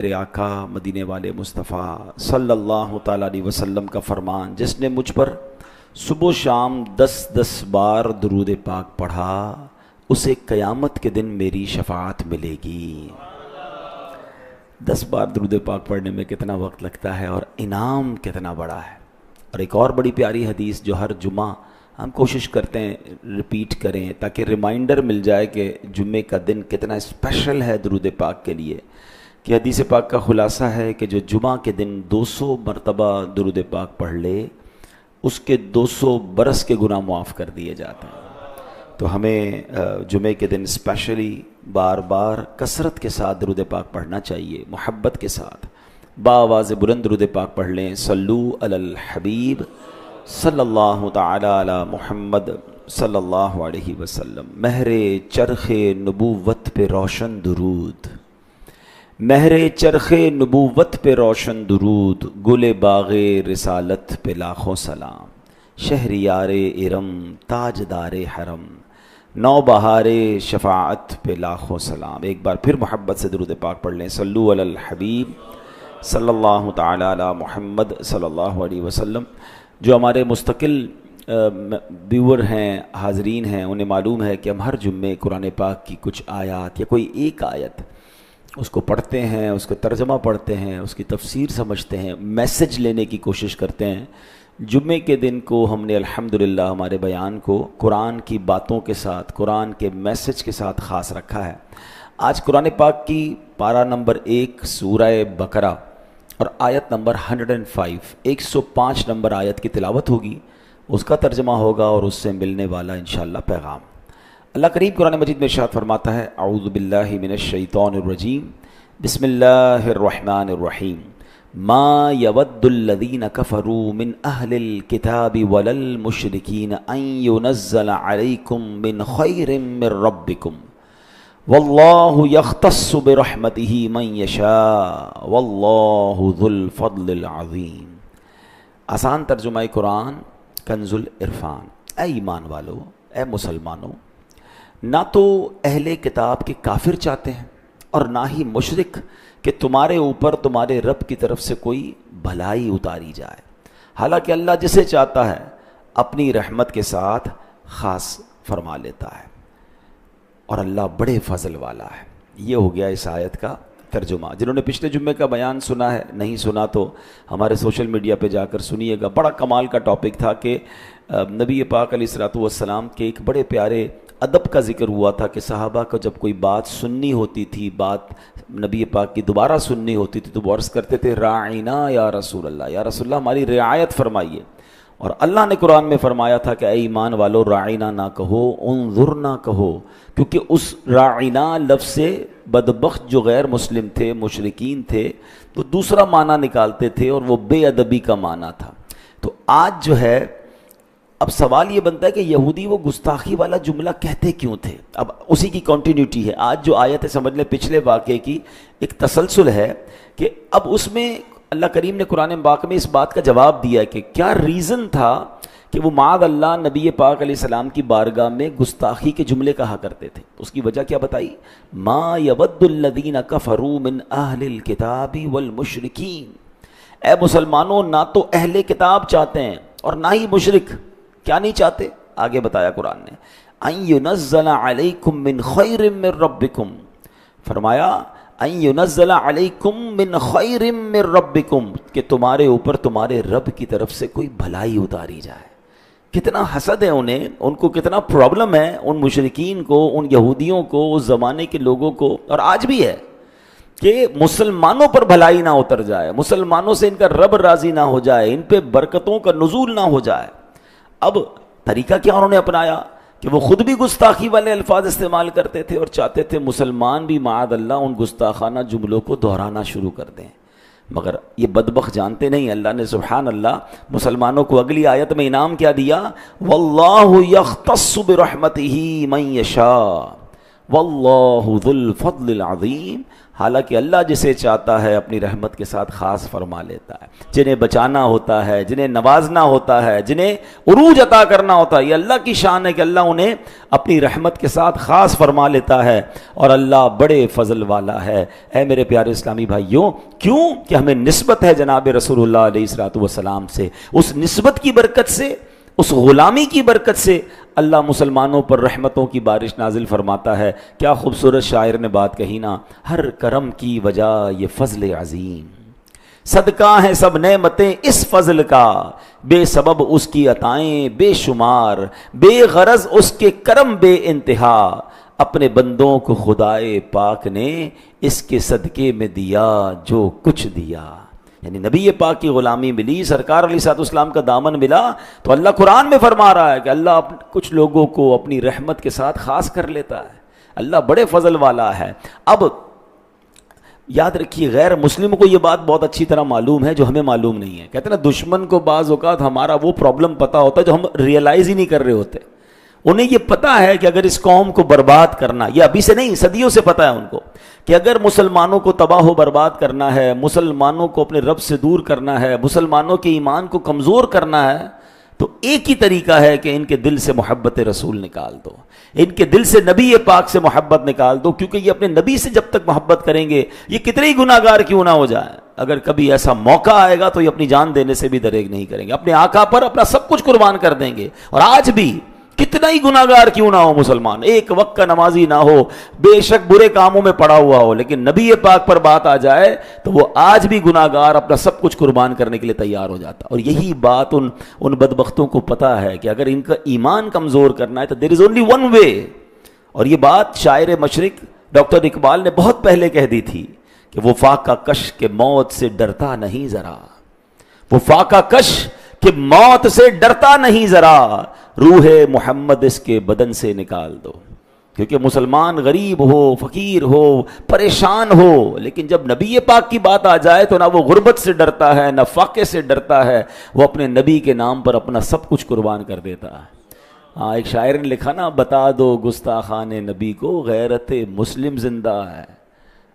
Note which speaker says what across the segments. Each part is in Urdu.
Speaker 1: میرے آقا مدینے والے مصطفیٰ صلی اللہ تعالیٰ علیہ وسلم کا فرمان، جس نے مجھ پر صبح و شام 10 بار درود پاک پڑھا اسے قیامت کے دن میری شفاعت ملے گی۔ 10 بار درود پاک پڑھنے میں کتنا وقت لگتا ہے اور انعام کتنا بڑا ہے۔ اور ایک اور بڑی پیاری حدیث جو ہر جمعہ ہم کوشش کرتے ہیں ریپیٹ کریں تاکہ ریمائنڈر مل جائے کہ جمعے کا دن کتنا اسپیشل ہے درود پاک کے لیے، کہ حدیث پاک کا خلاصہ ہے کہ جو جمعہ کے دن 200 مرتبہ درود پاک پڑھ لے اس کے 200 برس کے گناہ معاف کر دیے جاتے ہیں۔ تو ہمیں جمعے کے دن اسپیشلی بار بار کثرت کے ساتھ درود پاک پڑھنا چاہیے، محبت کے ساتھ بآواز بلند درود پاک پڑھ لیں۔ صلو علی الحبیب صلی اللہ تعالی علی محمد صلی اللہ علیہ وسلم۔ مہر چرخ نبوت پہ روشن درود، مہر چرخ نبوت پہ روشن درود، گل باغ رسالت پہ لاکھوں سلام، شہریار ارم تاجدار حرم، نو بہار شفاعت پہ لاکھوں سلام۔ ایک بار پھر محبت سے درود پاک پڑھ لیں۔ صلو علی الحبیب صلی اللہ تعالی علی محمد صلی اللہ علیہ وسلم۔ جو ہمارے مستقل ویور ہیں، حاضرین ہیں، انہیں معلوم ہے کہ ہم ہر جمعے قرآن پاک کی کچھ آیات یا کوئی ایک آیت اس کو پڑھتے ہیں، اس کا ترجمہ پڑھتے ہیں، اس کی تفسیر سمجھتے ہیں، میسج لینے کی کوشش کرتے ہیں۔ جمعے کے دن کو ہم نے الحمدللہ ہمارے بیان کو قرآن کی باتوں کے ساتھ، قرآن کے میسج کے ساتھ خاص رکھا ہے۔ آج قرآن پاک کی پارہ نمبر 1 سورہ بقرہ اور آیت نمبر 105 نمبر آیت کی تلاوت ہوگی، اس کا ترجمہ ہوگا اور اس سے ملنے والا انشاءاللہ پیغام۔ اللہ کریم قرآن مجید میں ارشاد فرماتا ہے، اعوذ باللہ من الشیطان الرجیم، بسم اللہ الرحمن الرحیم، ما یود الذین کفروا من اہل الکتاب ولا المشرکین ان ینزل علیکم من خیر من ربکم واللہ یختص برحمتہ من یشاء واللہ ذو الفضل العظیم۔ آسان ترجمہ قرآن کنز العرفان۔ اے ایمان والو، اے مسلمانوں، نہ تو اہل کتاب کے کافر چاہتے ہیں اور نہ ہی مشرک کہ تمہارے اوپر تمہارے رب کی طرف سے کوئی بھلائی اتاری جائے، حالانکہ اللہ جسے چاہتا ہے اپنی رحمت کے ساتھ خاص فرما لیتا ہے، اور اللہ بڑے فضل والا ہے۔ یہ ہو گیا اس آیت کا ترجمہ۔ جنہوں نے پچھلے جمعے کا بیان سنا ہے، نہیں سنا تو ہمارے سوشل میڈیا پہ جا کر سنیے گا۔ بڑا کمال کا ٹاپک تھا کہ نبی پاک علیہ الصلوۃ والسلام کے ایک بڑے پیارے ادب کا ذکر ہوا تھا کہ صحابہ کو جب کوئی بات سننی ہوتی تھی، بات نبی پاک کی دوبارہ سننی ہوتی تھی تو وہ عرض کرتے تھے، راعینا یا رسول اللہ، یا رسول اللہ ہماری رعایت فرمائیے۔ اور اللہ نے قرآن میں فرمایا تھا کہ اے ایمان والو، راعینا نہ کہو، انظرنا کہو، کیونکہ اس راعینا لفظ سے بدبخت جو غیر مسلم تھے، مشرکین تھے، تو دوسرا معنی نکالتے تھے اور وہ بے ادبی کا معنی تھا۔ تو آج جو ہے اب سوال یہ بنتا ہے کہ یہودی وہ گستاخی والا جملہ کہتے کیوں تھے؟ اب اسی کی کنٹینیوٹی ہے۔ آج جو آیت ہے سمجھ لیں پچھلے واقعے کی ایک تسلسل ہے کہ اب اس میں اللہ کریم نے قرآن پاک میں اس بات کا جواب دیا کہ کیا ریزن تھا کہ وہ معاذ اللہ نبی پاک علیہ السلام کی بارگاہ میں گستاخی کے جملے کہا کرتے تھے۔ اس کی وجہ کیا بتائی؟ ما یود الذین کفروا من اہل الکتاب والمشرکین۔ اے مسلمانوں، نہ تو اہل کتاب چاہتے ہیں اور نہ ہی مشرک۔ کیا نہیں چاہتے؟ آگے بتایا قرآن نے، ان ینزل علیکم من خیر من ربکم، فرمایا ان ینزل علیکم من خیر من ربکم، کہ تمہارے اوپر تمہارے رب کی طرف سے کوئی بھلائی اتاری جائے۔ کتنا حسد ہے انہیں، ان کو کتنا پرابلم ہے، ان مشرکین کو، ان یہودیوں کو، اس زمانے کے لوگوں کو، اور آج بھی ہے، کہ مسلمانوں پر بھلائی نہ اتر جائے، مسلمانوں سے ان کا رب راضی نہ ہو جائے، ان پہ برکتوں کا نزول نہ ہو جائے۔ اب طریقہ کیا انہوں نے اپنایا کہ وہ خود بھی گستاخی والے الفاظ استعمال کرتے تھے اور چاہتے تھے مسلمان بھی معاذ اللہ ان گستاخانہ جملوں کو دہرانا شروع کر دیں، مگر یہ بدبخت جانتے نہیں۔ اللہ نے سبحان اللہ مسلمانوں کو اگلی آیت میں انعام کیا دیا، واللہ یختص برحمتہ من یشاء واللہ ذو الفضل العظیم۔ حالانکہ اللہ جسے چاہتا ہے اپنی رحمت کے ساتھ خاص فرما لیتا ہے. جنہیں بچانا ہوتا ہے، جنہیں نوازنا ہوتا ہے، جنہیں عروج عطا کرنا ہوتا ہے، یہ اللہ کی شان ہے کہ اللہ انہیں اپنی رحمت کے ساتھ خاص فرما لیتا ہے. اور اللہ بڑے فضل والا ہے. اے میرے پیارے اسلامی بھائیوں، کیوں کہ ہمیں نسبت ہے جناب رسول اللہ علیہ الصلوۃ والسلام سے. اس نسبت کی برکت سے، اس غلامی کی برکت سے اللہ مسلمانوں پر رحمتوں کی بارش نازل فرماتا ہے. کیا خوبصورت شاعر نے بات کہی نا، ہر کرم کی وجہ یہ فضل عظیم، صدقہ ہیں سب نعمتیں اس فضل کا، بے سبب اس کی عطائیں بے شمار، بے غرض اس کے کرم بے انتہا، اپنے بندوں کو خدائے پاک نے اس کے صدقے میں دیا جو کچھ دیا. یعنی نبی پاک کی غلامی ملی، سرکار علیہ الصلوۃ والسلام کا دامن ملا، تو اللہ قرآن میں فرما رہا ہے کہ اللہ کچھ لوگوں کو اپنی رحمت کے ساتھ خاص کر لیتا ہے. اللہ بڑے فضل والا ہے. اب یاد رکھیے، غیر مسلم کو یہ بات بہت اچھی طرح معلوم ہے جو ہمیں معلوم نہیں ہے. کہتے ہیں نا، دشمن کو بعض اوقات ہمارا وہ پرابلم پتہ ہوتا ہے جو ہم ریئلائز ہی نہیں کر رہے ہوتے. انہیں یہ پتا ہے کہ اگر اس قوم کو برباد کرنا، یہ ابھی سے نہیں، صدیوں سے پتا ہے ان کو کہ اگر مسلمانوں کو تباہ و برباد کرنا ہے، مسلمانوں کو اپنے رب سے دور کرنا ہے، مسلمانوں کے ایمان کو کمزور کرنا ہے، تو ایک ہی طریقہ ہے کہ ان کے دل سے محبت رسول نکال دو، ان کے دل سے نبی پاک سے محبت نکال دو. کیونکہ یہ اپنے نبی سے جب تک محبت کریں گے، یہ کتنے ہی گناہ گار کیوں نہ ہو جائیں، اگر کبھی ایسا موقع آئے گا تو یہ اپنی جان دینے سے بھی دریغ نہیں کریں گے، اپنے آقا پر اپنا سب کچھ قربان کر دیں گے. اور آج بھی کتنا ہی گناہ گار کیوں نہ ہو مسلمان، ایک وقت کا نمازی نہ ہو، بے شک برے کاموں میں پڑا ہوا ہو، لیکن نبی پاک پر بات آ جائے تو وہ آج بھی گناہ گار اپنا سب کچھ قربان کرنے کے لیے تیار ہو جاتا. اور یہی بات ان بدبختوں کو پتا ہے کہ اگر ان کا ایمان کمزور کرنا ہے تو دیر از اونلی ون وے. اور یہ بات شاعر مشرق ڈاکٹر اقبال نے بہت پہلے کہہ دی تھی کہ وہ فاقہ کش کے موت سے ڈرتا نہیں ذرا، وہ فاقہ کش کہ موت سے ڈرتا نہیں ذرا، روح محمد اس کے بدن سے نکال دو. کیونکہ مسلمان غریب ہو، فقیر ہو، پریشان ہو، لیکن جب نبی پاک کی بات آ جائے تو نہ وہ غربت سے ڈرتا ہے، نہ فاقے سے ڈرتا ہے، وہ اپنے نبی کے نام پر اپنا سب کچھ قربان کر دیتا ہے. ہاں، ایک شاعر نے لکھا نا، بتا دو گستاخان نبی کو غیرت مسلم زندہ ہے،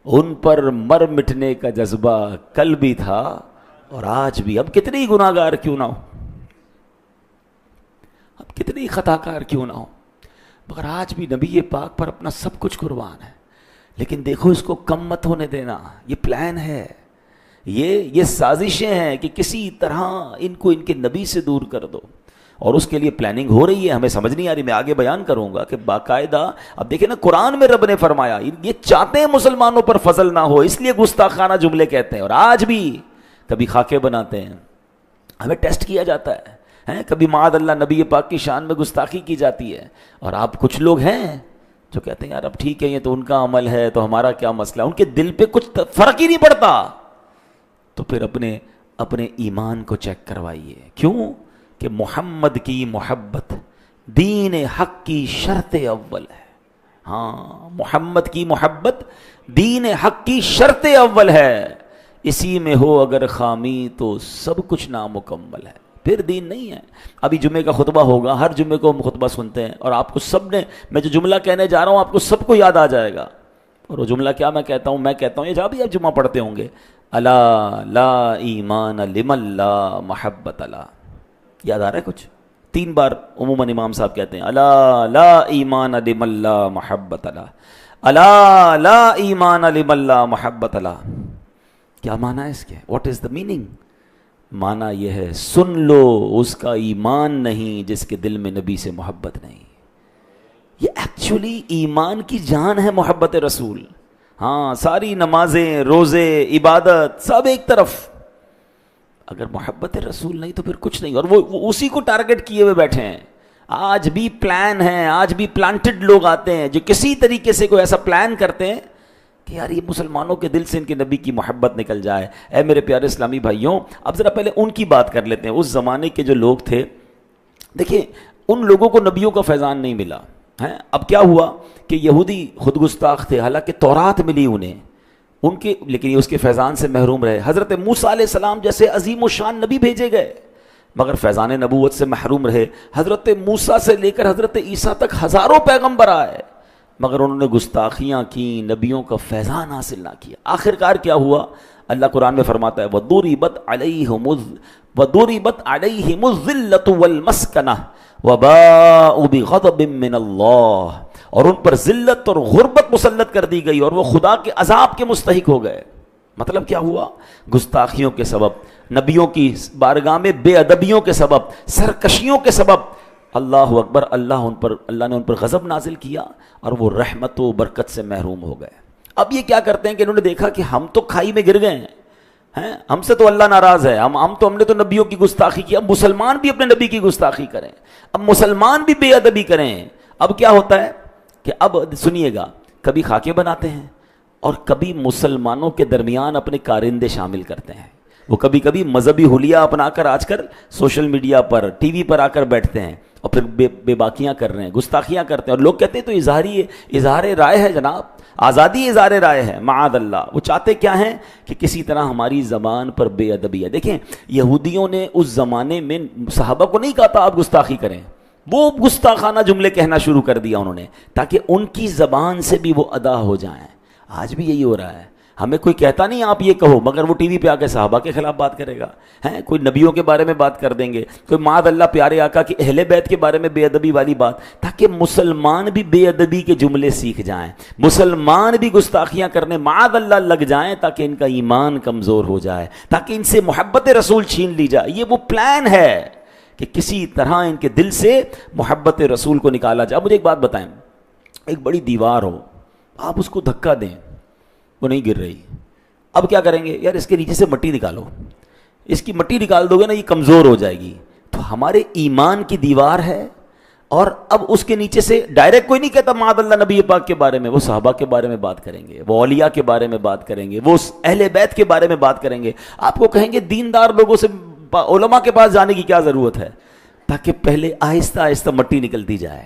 Speaker 1: ان پر مر مٹنے کا جذبہ کل بھی تھا اور آج بھی. اب کتنے ہی گناہ گار کیوں نہ ہو، اب کتنے ہی خطا کار کیوں نہ ہو، مگر آج بھی نبی پاک پر اپنا سب کچھ قربان ہے. لیکن دیکھو، اس کو کم مت ہونے دینا. یہ پلان ہے، یہ سازشیں ہیں کہ کسی طرح ان کو ان کے نبی سے دور کر دو. اور اس کے لیے پلاننگ ہو رہی ہے، ہمیں سمجھ نہیں آ رہی. میں آگے بیان کروں گا کہ باقاعدہ اب دیکھیں نا، قرآن میں رب نے فرمایا یہ چاہتے ہیں مسلمانوں پر فضل نہ ہو، اس لیے گستاخانہ جملے کہتے ہیں. اور آج بھی کبھی خاکے بناتے ہیں، ہمیں ٹیسٹ کیا جاتا ہے، کبھی معاذ اللہ نبی پاک کی شان میں گستاخی کی جاتی ہے. اور آپ کچھ لوگ ہیں جو کہتے ہیں یار اب ٹھیک ہے، یہ تو ان کا عمل ہے تو ہمارا کیا مسئلہ. ان کے دل پہ کچھ فرق ہی نہیں پڑتا. تو پھر اپنے ایمان کو چیک کروائیے. کیوں کہ محمد کی محبت دین حق کی شرط اول ہے. ہاں، محمد کی محبت دین حق کی شرط اول ہے. اسی میں ہو اگر خامی تو سب کچھ نامکمل ہے، پھر دین نہیں ہے. ابھی جمعے کا خطبہ ہوگا، ہر جمعے کو ہم خطبہ سنتے ہیں، اور آپ کو سب نے، میں جو جملہ کہنے جا رہا ہوں آپ کو سب کو یاد آ جائے گا. اور وہ جملہ کیا میں کہتا ہوں یہ جہاں بھی آپ جمعہ پڑھتے ہوں گے، الا لا ایمان لمن لا محبت لا. یاد آ رہا ہے کچھ؟ 3 بار عموماً امام صاحب کہتے ہیں، الا لا ایمان لمن لا محبت لا، الا لا ایمان لمن لا محبت لا. کیا معنی ہے اس کے؟ What is the meaning? معنی یہ ہے، سن لو اس کا ایمان نہیں جس کے دل میں نبی سے محبت نہیں. یہ ایکچولی ایمان کی جان ہے محبت رسول. ہاں، ساری نمازیں، روزے، عبادت سب ایک طرف، اگر محبت رسول نہیں تو پھر کچھ نہیں. اور وہ اسی کو ٹارگٹ کیے ہوئے بیٹھے ہیں. آج بھی پلان ہیں، آج بھی پلانٹڈ لوگ آتے ہیں جو کسی طریقے سے کوئی ایسا پلان کرتے ہیں کہ یار یہ مسلمانوں کے دل سے ان کے نبی کی محبت نکل جائے. اے میرے پیارے اسلامی بھائیوں، اب ذرا پہلے ان کی بات کر لیتے ہیں. اس زمانے کے جو لوگ تھے، دیکھیں ان لوگوں کو نبیوں کا فیضان نہیں ملا. اب کیا ہوا کہ یہودی خود گستاخ تھے، حالانکہ تورات ملی انہیں ان کے، لیکن یہ اس کے فیضان سے محروم رہے. حضرت موسیٰ علیہ السلام جیسے عظیم و شان نبی بھیجے گئے مگر فیضان نبوت سے محروم رہے. حضرت موسیٰ سے لے کر حضرت عیسیٰ تک ہزاروں پیغمبر آئے مگر انہوں نے گستاخیاں کی، نبیوں کا فیضان حاصل نہ کیا۔ آخر کار کیا ہوا؟ اللہ قرآن میں فرماتا ہے وَضُرِبَتْ عَلَيْهِمُ الذِّلَّةُ وَالْمَسْكَنَةُ وَبَاءُوا بِغَضَبٍ مِّنَ اللَّهِ، اور ان پر ذلت اور غربت مسلط کر دی گئی اور وہ خدا کے عذاب کے مستحق ہو گئے۔ مطلب کیا ہوا؟ گستاخیوں کے سبب، نبیوں کی بارگاہ میں بے ادبیوں کے سبب، سرکشیوں کے سبب اللہ اکبر، اللہ نے ان پر غضب نازل کیا اور وہ رحمت و برکت سے محروم ہو گئے۔ اب یہ کیا کرتے ہیں کہ انہوں نے دیکھا کہ ہم تو کھائی میں گر گئے ہیں، ہم سے تو اللہ ناراض ہے، ہم نے تو نبیوں کی گستاخی کی، اب مسلمان بھی اپنے نبی کی گستاخی کریں، اب مسلمان بھی بے ادبی کریں۔ اب کیا ہوتا ہے کہ اب سنیے گا، کبھی خاکے بناتے ہیں اور کبھی مسلمانوں کے درمیان اپنے کارندے شامل کرتے ہیں۔ وہ کبھی کبھی مذہبی حلیہ اپنا کر آج کل سوشل میڈیا پر، ٹی وی پر آ کر بیٹھتے ہیں اور پھر بے باکیاں کر رہے ہیں، گستاخیاں کرتے ہیں، اور لوگ کہتے ہیں تو اظہار رائے ہے جناب، آزادی اظہار رائے ہے، معاذ اللہ۔ وہ چاہتے کیا ہیں کہ کسی طرح ہماری زبان پر بے ادبی ہے۔ دیکھیں یہودیوں نے اس زمانے میں صحابہ کو نہیں کہا تھا آپ گستاخی کریں، وہ گستاخانہ جملے کہنا شروع کر دیا انہوں نے تاکہ ان کی زبان سے بھی وہ ادا ہو جائیں۔ آج بھی یہی ہو رہا ہے، ہمیں کوئی کہتا نہیں آپ یہ کہو، مگر وہ ٹی وی پہ آ کے صحابہ کے خلاف بات کرے گا، کوئی نبیوں کے بارے میں بات کر دیں گے، کوئی معاذ اللہ پیارے آقا کی اہل بیت کے بارے میں بے ادبی والی بات، تاکہ مسلمان بھی بے ادبی کے جملے سیکھ جائیں، مسلمان بھی گستاخیاں کرنے معاذ اللہ لگ جائیں، تاکہ ان کا ایمان کمزور ہو جائے، تاکہ ان سے محبت رسول چھین لی جائے۔ یہ وہ پلان ہے کہ کسی طرح ان کے دل سے محبت رسول کو نکالا جائے۔ مجھے ایک بات بتائیں، ایک بڑی دیوار ہو، آپ اس کو دھکا دیں، وہ نہیں گر رہی، اب کیا کریں گے؟ یار اس کے نیچے سے مٹی نکالو، اس کی مٹی نکال دو گے نا یہ کمزور ہو جائے گی۔ تو ہمارے ایمان کی دیوار ہے، اور اب اس کے نیچے سے ڈائریکٹ کوئی نہیں کہتا معاذ اللہ نبی پاک کے بارے میں، وہ صحابہ کے بارے میں بات کریں گے، وہ اولیاء کے بارے میں بات کریں گے، وہ اہل بیت کے بارے میں بات کریں گے۔ آپ کو کہیں گے دیندار لوگوں سے، علماء کے پاس جانے کی کیا ضرورت ہے؟ تاکہ پہلے آہستہ آہستہ مٹی نکلتی جائے،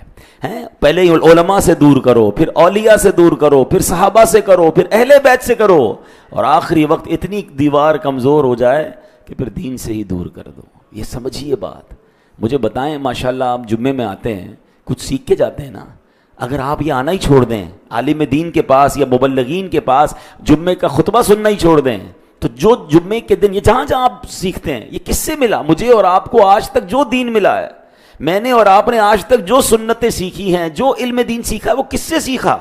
Speaker 1: پہلے علماء سے دور کرو، پھر اولیاء سے دور کرو، پھر صحابہ سے کرو، پھر اہل بیت سے کرو، اور آخری وقت اتنی دیوار کمزور ہو جائے کہ پھر دین سے ہی دور کر دو۔ یہ سمجھیے بات۔ مجھے بتائیں ماشاءاللہ آپ جمعے میں آتے ہیں، کچھ سیکھ کے جاتے ہیں نا، اگر آپ یہ آنا ہی چھوڑ دیں عالم دین کے پاس یا مبلغین کے پاس، جمعے کا خطبہ سننا ہی چھوڑ دیں، تو جو جمعے کے دن یہ جہاں جہاں آپ سیکھتے ہیں، یہ کس سے ملا؟ مجھے اور آپ کو آج تک جو دین ملا ہے، میں نے اور آپ نے آج تک جو سنتیں سیکھی ہیں، جو علم دین سیکھا ہے، وہ کس سے سیکھا؟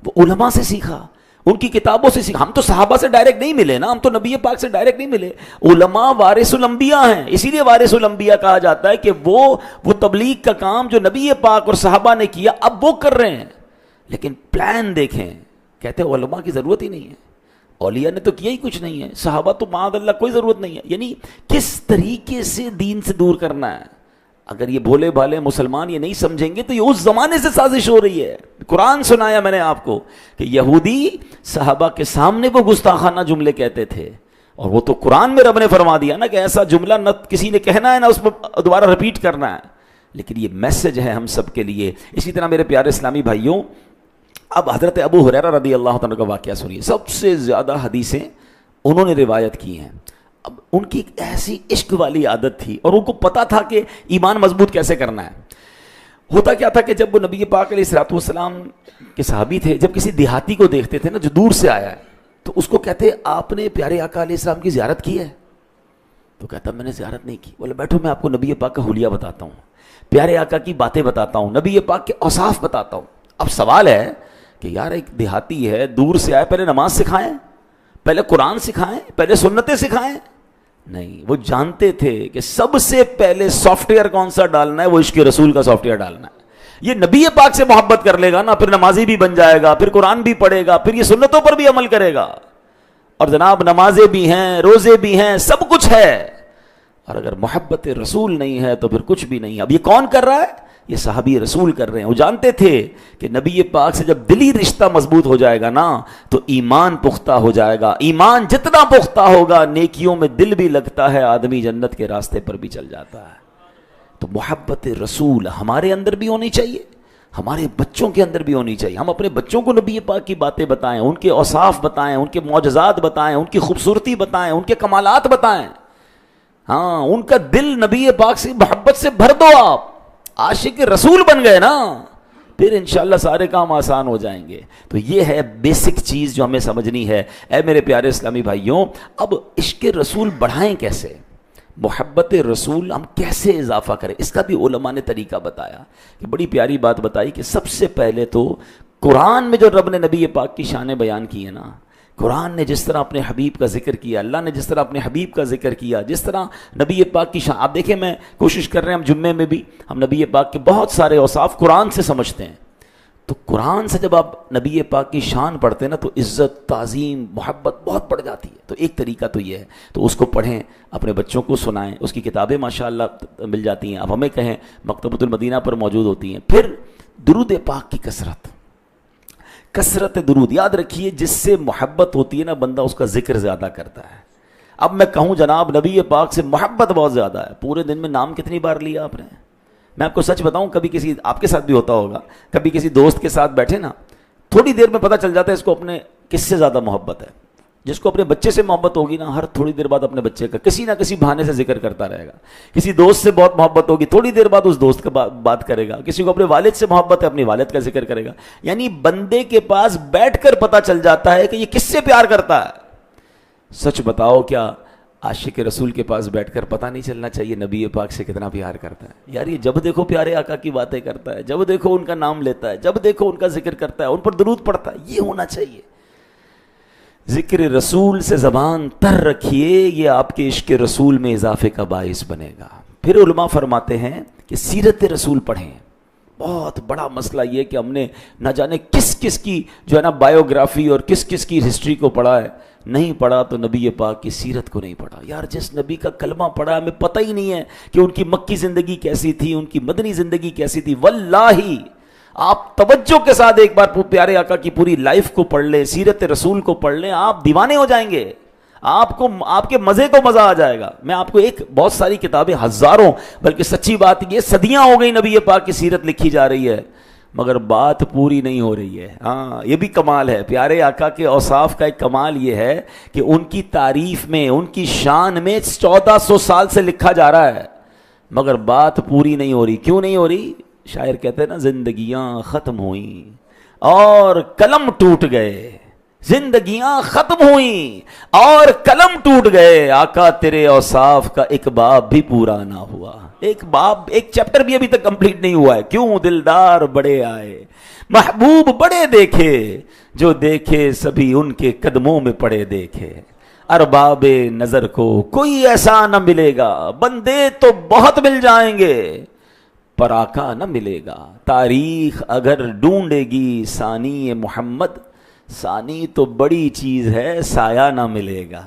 Speaker 1: وہ علماء سے سیکھا، ان کی کتابوں سے سیکھا۔ ہم تو صحابہ سے ڈائریکٹ نہیں ملے نا، ہم تو نبی پاک سے ڈائریکٹ نہیں ملے۔ علماء وارث الانبیاء ہیں، اسی لیے وارث الانبیاء کہا جاتا ہے کہ وہ تبلیغ کا کام جو نبی پاک اور صحابہ نے کیا اب وہ کر رہے ہیں۔ لیکن پلان دیکھیں، کہتے ہیں علماء کی ضرورت ہی نہیں ہے، اولیاء نے تو کیا ہی کچھ نہیں ہے، صحابہ تو معاذ اللہ کوئی ضرورت نہیں ہے۔ یعنی کس طریقے سے دین سے دور کرنا ہے۔ اگر یہ بھولے بھالے مسلمان یہ نہیں سمجھیں گے تو یہ اس زمانے سے سازش ہو رہی ہے۔ قرآن سنایا میں نے آپ کو کہ یہودی صحابہ کے سامنے وہ گستاخانہ جملے کہتے تھے، اور وہ تو قرآن میں رب نے فرما دیا نا کہ ایسا جملہ نہ کسی نے کہنا ہے نہ اس پر دوبارہ رپیٹ کرنا ہے۔ لیکن یہ میسج ہے ہم سب کے لیے۔ اسی طرح میرے پیارے اسلامی بھائیوں، اب حضرت ابو ہریرہ رضی اللہ عنہ کا واقعہ سنیے۔ سب سے زیادہ حدیثیں انہوں نے روایت کی ہیں۔ اب ان کی ایک ایسی عشق والی عادت تھی، اور ان کو پتا تھا کہ ایمان مضبوط کیسے کرنا ہے۔ ہوتا کیا تھا کہ جب وہ نبی پاک علیہ الصلوۃ والسلام کے صحابی تھے، جب کسی دیہاتی کو دیکھتے تھے نا جو دور سے آیا ہے، تو اس کو کہتے آپ نے پیارے آقا علیہ السلام کی زیارت کی ہے؟ تو کہتا میں نے زیارت نہیں کی۔ بولے بیٹھو میں آپ کو نبی پاک کا حلیہ بتاتا ہوں، پیارے آقا کی باتیں بتاتا ہوں، نبی پاک کے اوصاف بتاتا ہوں۔ اب سوال ہے کہ یار ایک دیہاتی ہے، دور سے آئے، پہلے نماز سکھائیں، پہلے قرآن سکھائیں، پہلے سنتیں سکھائیں؟ نہیں، وہ جانتے تھے کہ سب سے پہلے سافٹ ویئر کون سا ڈالنا ہے، وہ عشق رسول کا سافٹ ویئر ڈالنا ہے۔ یہ نبی پاک سے محبت کر لے گا نا، پھر نمازی بھی بن جائے گا، پھر قرآن بھی پڑھے گا، پھر یہ سنتوں پر بھی عمل کرے گا، اور جناب نمازیں بھی ہیں، روزے بھی ہیں، سب کچھ ہے، اور اگر محبت رسول نہیں ہے تو پھر کچھ بھی نہیں۔ اب یہ کون کر رہا ہے؟ یہ صحابی رسول کر رہے ہیں۔ وہ جانتے تھے کہ نبی پاک سے جب دلی رشتہ مضبوط ہو جائے گا نا تو ایمان پختہ ہو جائے گا، ایمان جتنا پختہ ہوگا نیکیوں میں دل بھی لگتا ہے، آدمی جنت کے راستے پر بھی چل جاتا ہے۔ تو محبت رسول ہمارے اندر بھی ہونی چاہیے، ہمارے بچوں کے اندر بھی ہونی چاہیے۔ ہم اپنے بچوں کو نبی پاک کی باتیں بتائیں، ان کے اوصاف بتائیں، ان کے معجزات بتائیں، ان کی خوبصورتی بتائیں، ان کے کمالات بتائیں۔ ہاں، ان کا دل نبی پاک سے محبت سے بھر دو۔ آپ عاشق رسول بن گئے نا پھر انشاءاللہ سارے کام آسان ہو جائیں گے. تو یہ ہے بیسک چیز جو ہمیں سمجھنی ہے. اے میرے پیارے اسلامی بھائیوں، اب عشق رسول بڑھائیں کیسے، محبت رسول ہم کیسے اضافہ کریں، اس کا بھی علماء نے طریقہ بتایا. کہ بڑی پیاری بات بتائی کہ سب سے پہلے تو قرآن میں جو رب نے نبی پاک کی شانیں بیان کی ہیں نا، قرآن نے جس طرح اپنے حبیب کا ذکر کیا، اللہ نے جس طرح اپنے حبیب کا ذکر کیا، جس طرح نبی پاک کی شان، آپ دیکھیں میں کوشش کر رہے ہیں ہم جمعے میں بھی ہم نبی پاک کے بہت سارے اوصاف قرآن سے سمجھتے ہیں. تو قرآن سے جب آپ نبی پاک کی شان پڑھتے ہیں نا تو عزت، تعظیم، محبت بہت بڑھ جاتی ہے. تو ایک طریقہ تو یہ ہے، تو اس کو پڑھیں، اپنے بچوں کو سنائیں، اس کی کتابیں ماشاءاللہ مل جاتی ہیں. اب ہمیں کہیں مکتبۃ المدینہ پر موجود ہوتی ہیں. پھر درود پاک کی کثرت درود، یاد رکھیے جس سے محبت ہوتی ہے نا بندہ اس کا ذکر زیادہ کرتا ہے. اب میں کہوں جناب نبی پاک سے محبت بہت زیادہ ہے، پورے دن میں نام کتنی بار لیا آپ نے؟ میں آپ کو سچ بتاؤں، کبھی کسی آپ کے ساتھ بھی ہوتا ہوگا، کبھی کسی دوست کے ساتھ بیٹھے نا، تھوڑی دیر میں پتہ چل جاتا ہے اس کو اپنے کس سے زیادہ محبت ہے. جس کو اپنے بچے سے محبت ہوگی نا، ہر تھوڑی دیر بعد اپنے بچے کا کسی نہ کسی بہانے سے ذکر کرتا رہے گا. کسی دوست سے بہت محبت ہوگی، تھوڑی دیر بعد اس دوست کا بات کرے گا. کسی کو اپنے والد سے محبت ہے، اپنی والد کا ذکر کرے گا. یعنی بندے کے پاس بیٹھ کر پتہ چل جاتا ہے کہ یہ کس سے پیار کرتا ہے. سچ بتاؤ، کیا عاشق رسول کے پاس بیٹھ کر پتہ نہیں چلنا چاہیے نبی پاک سے کتنا پیار کرتا ہے؟ یار یہ جب دیکھو پیارے آقا کی باتیں کرتا ہے، جب دیکھو ان کا نام لیتا ہے، جب دیکھو ان کا ذکر کرتا ہے، ان پر درود پڑھتا ہے. یہ ہونا چاہیے. ذکر رسول سے زبان تر رکھیے، یہ آپ کے عشق رسول میں اضافے کا باعث بنے گا. پھر علماء فرماتے ہیں کہ سیرت رسول پڑھیں. بہت بڑا مسئلہ یہ کہ ہم نے نہ جانے کس کس کی جو ہے نا بایوگرافی اور کس کس کی ہسٹری کو پڑھا ہے. نہیں پڑھا تو نبی پاک کی سیرت کو نہیں پڑھا. یار جس نبی کا کلمہ پڑھا ہمیں پتہ ہی نہیں ہے کہ ان کی مکی زندگی کیسی تھی، ان کی مدنی زندگی کیسی تھی. واللہ آپ توجہ کے ساتھ ایک بار پیارے آقا کی پوری لائف کو پڑھ لیں، سیرت رسول کو پڑھ لیں، آپ دیوانے ہو جائیں گے. آپ کے مزے کو مزہ آ جائے گا. میں آپ کو ایک بہت ساری کتابیں، ہزاروں، بلکہ سچی بات یہ صدیاں ہو گئی نبی پاک کی سیرت لکھی جا رہی ہے، مگر بات پوری نہیں ہو رہی ہے. ہاں یہ بھی کمال ہے. پیارے آقا کے اوصاف کا ایک کمال یہ ہے کہ ان کی تعریف میں، ان کی شان میں 1400 سال سے لکھا جا رہا ہے، مگر بات پوری نہیں ہو رہی. کیوں نہیں ہو رہی؟ شاعر کہتے ہیں نا، زندگیاں ختم ہوئیں اور قلم ٹوٹ گئے. زندگیاں ختم ہوئیں اور قلم ٹوٹ گئے، آقا تیرے اوصاف کا ایک باب بھی پورا نہ ہوا. ایک چیپٹر بھی ابھی تک کمپلیٹ نہیں ہوا ہے. کیوں؟ دلدار بڑے آئے، محبوب بڑے دیکھے، جو دیکھے سبھی ان کے قدموں میں پڑے دیکھے. ارباب نظر کو کوئی ایسا نہ ملے گا، بندے تو بہت مل جائیں گے پر آقا نہ ملے گا. تاریخ اگر ڈھونڈے گی ثانی محمد، ثانی تو بڑی چیز ہے، سایہ نہ ملے گا.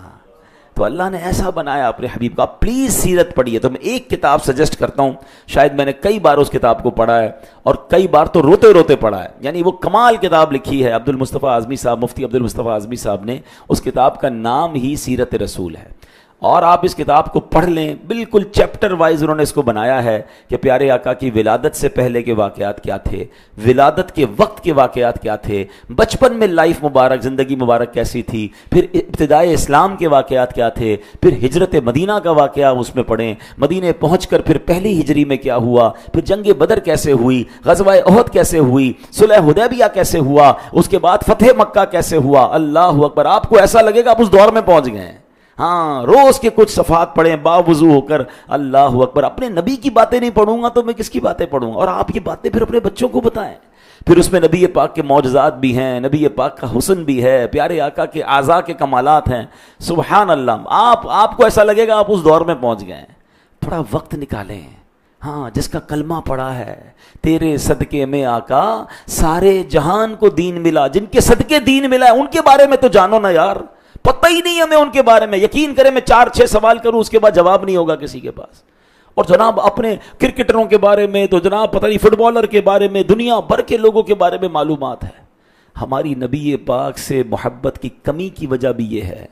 Speaker 1: تو اللہ نے ایسا بنایا اپنے حبیب کا. پلیز سیرت پڑھیے. تو میں ایک کتاب سجیسٹ کرتا ہوں، شاید میں نے کئی بار اس کتاب کو پڑھا ہے اور کئی بار تو روتے روتے پڑھا ہے. یعنی وہ کمال کتاب لکھی ہے عبد المصطفیٰ اعظمی صاحب، مفتی عبد المصطفیٰ اعظمی صاحب نے. اس کتاب کا نام ہی سیرت رسول ہے. اور آپ اس کتاب کو پڑھ لیں، بالکل چیپٹر وائز انہوں نے اس کو بنایا ہے کہ پیارے آقا کی ولادت سے پہلے کے واقعات کیا تھے، ولادت کے وقت کے واقعات کیا تھے، بچپن میں لائف مبارک، زندگی مبارک کیسی تھی، پھر ابتدائے اسلام کے واقعات کیا تھے، پھر ہجرت مدینہ کا واقعہ اس میں پڑھیں، مدینہ پہنچ کر پھر پہلی ہجری میں کیا ہوا، پھر جنگ بدر کیسے ہوئی، غزوہ احد کیسے ہوئی، صلح حدیبیہ کیسے ہوا، اس کے بعد فتح مکہ کیسے ہوا. اللہ اکبر. آپ کو ایسا لگے گا آپ اس دور میں پہنچ گئے ہیں. ہاں روز کے کچھ صفحات پڑھیں باوضو ہو کر. اللہ اکبر. اپنے نبی کی باتیں نہیں پڑھوں گا تو میں کس کی باتیں پڑھوں گا؟ اور آپ یہ باتیں پھر اپنے بچوں کو بتائیں. پھر اس میں نبی پاک کے معجزات بھی ہیں، نبی پاک کا حسن بھی ہے، پیارے آقا کے اعضاء کے کمالات ہیں. سبحان اللہ. آپ کو ایسا لگے گا آپ اس دور میں پہنچ گئے ہیں. تھوڑا وقت نکالیں. ہاں جس کا کلمہ پڑا ہے، تیرے صدقے میں آقا سارے جہان کو دین ملا، جن کے صدقے دین ملا ہے ان کے بارے میں تو جانو نا یار. پتہ ہی نہیں ہمیں ان کے بارے میں. یقین کریں میں 4-6 سوال کروں اس کے بعد جواب نہیں ہوگا کسی کے پاس. اور جناب اپنے کرکٹروں کے بارے میں تو جناب پتہ نہیں، فٹ بالر کے بارے میں، دنیا بھر کے لوگوں کے بارے میں معلومات ہے. ہماری نبی پاک سے محبت کی کمی کی وجہ بھی یہ ہے،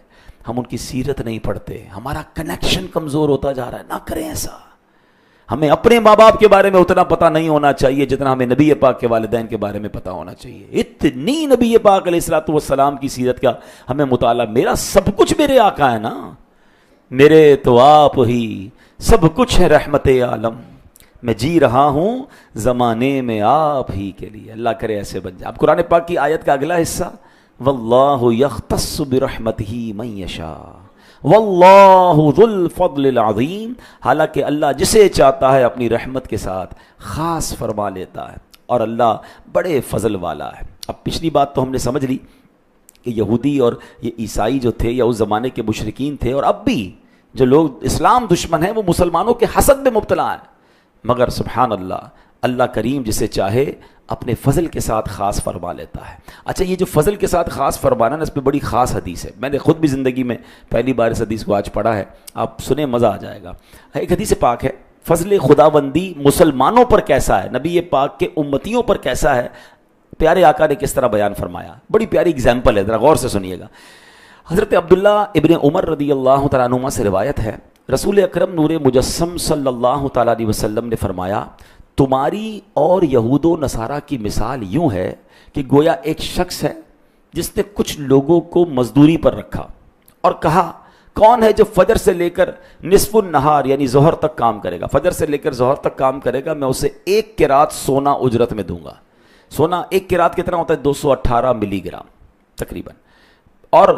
Speaker 1: ہم ان کی سیرت نہیں پڑھتے، ہمارا کنیکشن کمزور ہوتا جا رہا ہے. نہ کریں ایسا. ہمیں اپنے ماں باپ کے بارے میں اتنا پتہ نہیں ہونا چاہیے جتنا ہمیں نبی پاک کے والدین کے بارے میں پتہ ہونا چاہیے. اتنی نبی پاک علیہ الصلوۃ والسلام کی سیرت کا ہمیں مطالعہ. میرا سب کچھ میرے آقا ہے نا، میرے تو آپ ہی سب کچھ ہے رحمت عالم. میں جی رہا ہوں زمانے میں آپ ہی کے لیے. اللہ کرے ایسے بن جائے. اب قرآن پاک کی آیت کا اگلا حصہ واللہ یختص برحمتہ من یشاء واللہ ذو الفضل العظیم. حالانکہ اللہ جسے چاہتا ہے اپنی رحمت کے ساتھ خاص فرما لیتا ہے اور اللہ بڑے فضل والا ہے. اب پچھلی بات تو ہم نے سمجھ لی کہ یہودی اور یہ عیسائی جو تھے یا اس زمانے کے مشرکین تھے، اور اب بھی جو لوگ اسلام دشمن ہیں وہ مسلمانوں کے حسد میں مبتلا ہیں. مگر سبحان اللہ، اللہ کریم جسے چاہے اپنے فضل کے ساتھ خاص فرما لیتا ہے. اچھا، یہ جو فضل کے ساتھ خاص فرمانا نا، اس پہ بڑی خاص حدیث ہے. میں نے خود بھی زندگی میں پہلی بار اس حدیث کو آج پڑھا ہے، آپ سنیں مزہ آ جائے گا. ایک حدیث پاک ہے، فضل خداوندی مسلمانوں پر کیسا ہے، نبی پاک کے امتیوں پر کیسا ہے، پیارے آقا نے کس طرح بیان فرمایا. بڑی پیاری اگزامپل ہے، ذرا غور سے سنیے گا. حضرت عبداللہ ابن عمر رضی اللہ تعالیٰ عنہما سے روایت ہے، رسول اکرم نور مجسم صلی اللہ تعالیٰ علیہ وسلم نے فرمایا، تمہاری اور یہود و نصارہ کی مثال یوں ہے کہ گویا ایک شخص ہے جس نے کچھ لوگوں کو مزدوری پر رکھا اور کہا کون ہے جو فجر سے لے کر نصف النہار یعنی ظہر تک کام کرے گا، فجر سے لے کر ظہر تک کام کرے گا، میں اسے 1 قرات سونا اجرت میں دوں گا. سونا 1 قرات کتنا ہوتا ہے؟ 218 ملی گرام تقریباً. اور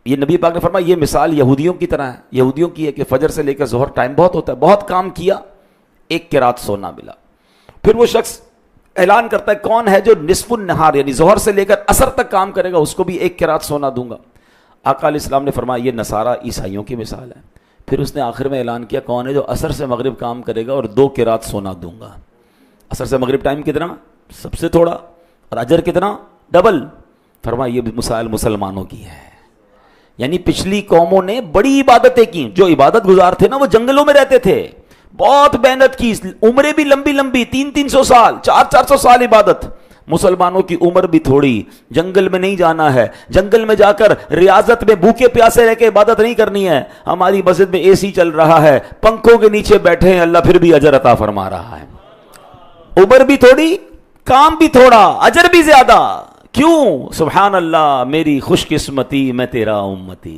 Speaker 1: یہ نبی پاک نے فرمایا یہ مثال یہودیوں کی طرح ہے، یہودیوں کی ہے کہ فجر سے لے کر ظہر ٹائم بہت ہوتا ہے، بہت کام کیا، 1 قرات سونا ملا. پھر وہ شخص اعلان کرتا ہے کون ہے جو نصف النہار یعنی ظہر سے لے کر عصر تک کام کرے گا، اس کو بھی 1 قرات سونا دوں گا. آقا علیہ السلام نے فرمایا یہ نصارہ عیسائیوں کی مثال ہے. پھر اس نے آخر میں اعلان کیا کون ہے جو عصر سے مغرب کام کرے گا اور 2 قرات سونا دوں گا. عصر سے مغرب ٹائم کتنا؟ سب سے تھوڑا، اور اجر کتنا؟ ڈبل. فرمایا یہ مثال مسلمانوں کی ہے. یعنی پچھلی قوموں نے بڑی عبادتیں کی، جو عبادت گزار تھے نا وہ جنگلوں میں رہتے تھے، بہت محنت کی، عمریں بھی لمبی لمبی، 300 سال 400 سال عبادت. مسلمانوں کی عمر بھی تھوڑی، جنگل میں نہیں جانا ہے، جنگل میں جا کر ریاضت میں بھوکے پیاسے رہ کے عبادت نہیں کرنی ہے. ہماری مسجد میں اے سی چل رہا ہے، پنکھوں کے نیچے بیٹھے ہیں، اللہ پھر بھی اجر عطا فرما رہا ہے. عمر بھی تھوڑی، کام بھی تھوڑا، اجر بھی زیادہ. کیوں؟ سبحان اللہ، میری خوش قسمتی میں تیرا امتی.